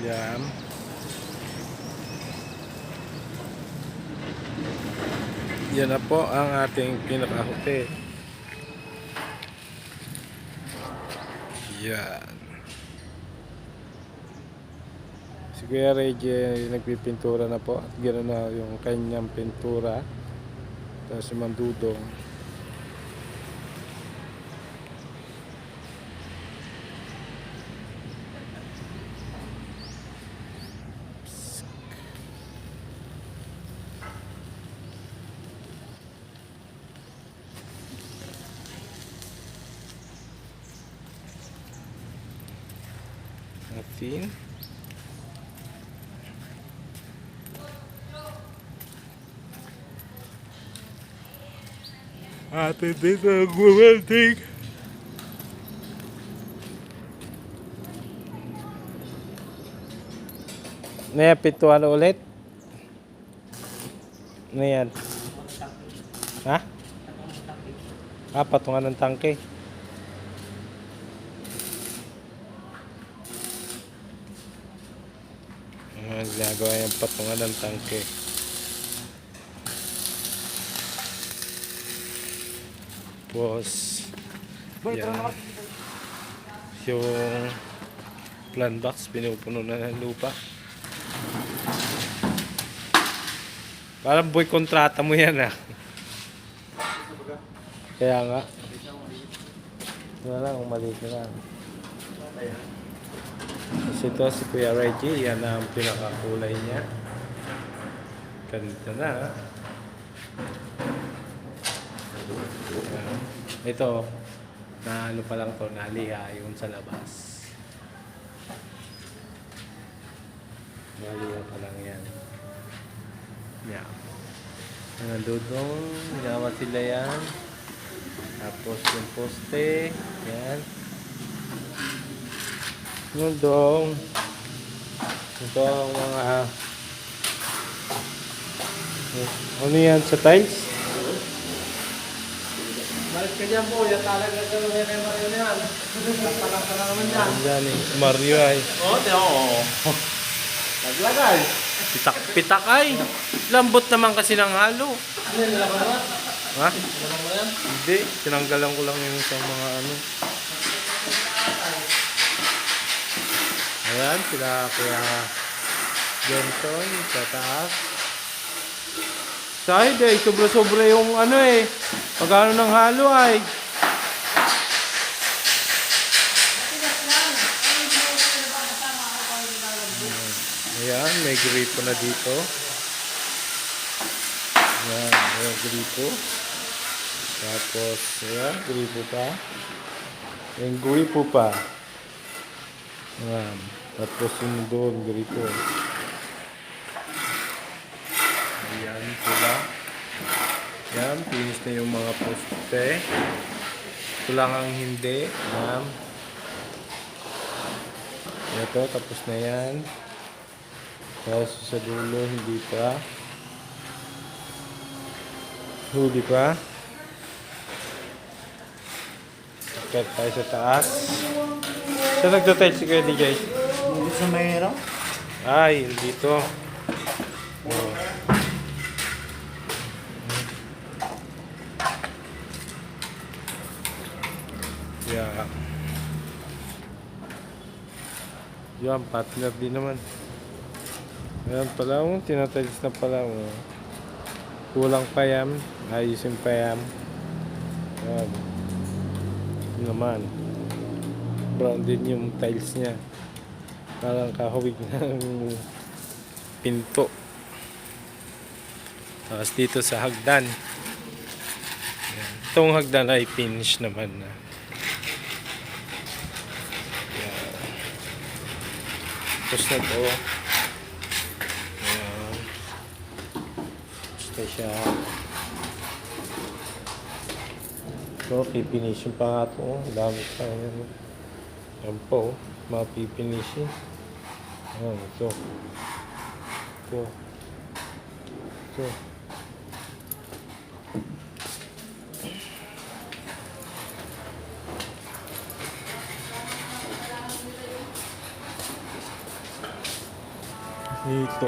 Yan. Yan na po ang ating pinaka-hotel. Yan. Si Kuya Reggie nagpipintura na po. At gano'n na yung kanyang pintura. Tapos si Mandudong. Atin. Atin dito ang welding. Naya pintuan ulit. Ano yan? Ha? Patungan ng tangke. Ginagawa yung patungan ng tangke. Tapos yan. Yung plan box pinupuno na ng lupa. Parang boy kontrata mo yan ah. Kaya nga. Wala lang, maliit na lang. Tapos ito si Kuya Reggie, yan ang pinakakulay niya. Ganito na. Ito, na ano pa lang to, naliha yung sa labas. Naliha pa lang yan. Yan. Nandudong, ginawa sila yan. Tapos yung poste, yan. Yun dong. Ito ang mga ano yan sa tiles? Balik ka dyan po, yan talaga gano'n yan kay Mario na yan. Nagpalang ka na naman yan. Yan eh, Mario ay. Oo, oo. Naglagay. Pitak-pitak ay. Lambot naman kasi ng halo. Ano yan, nalaman naman? Ha? Nalaman mo yan? Hindi, tinanggalan ko lang yung isang mga ano. Ayan, sila Kuya Johnson sa taas. Side eh, sobra-sobra yung ano eh. Pagano ng halo ay. Ayan, may gripo na dito. Ayan, may gripo. Tapos, ayan, gripo pa. Yung gripo pa. Ayan. Tapos yung doon, gripo. Ayan sila. Ayan, finish na yung mga poste. Ito lang ang hindi. Ayan. Ito, tapos na yan. Tapos sa dulo, hindi pa. Huli pa. Akit tayo sa taas. Saan nagtatay si Kuya DJ? Hindi sa mayroon? Ay, dito. Oh. Yeah. Yan, partner din naman. Ayan pala mo, tinatalis na pala mo. Kulang pa yan. Ayusin pa yan. Ayan. Ito naman. Brown din yung tiles niya. Parang kahawig ng pinto. Tapos dito sa hagdan. Ayan. Itong hagdan ay finish naman na. Ayan. Tapos na ito. Ayan. Tapos na siya. So, pipinishin pa nga ito. Dami pa. Ayan. Ayan po. Mga pipinishin. Ayan, ito. Ito. Ito. Dito.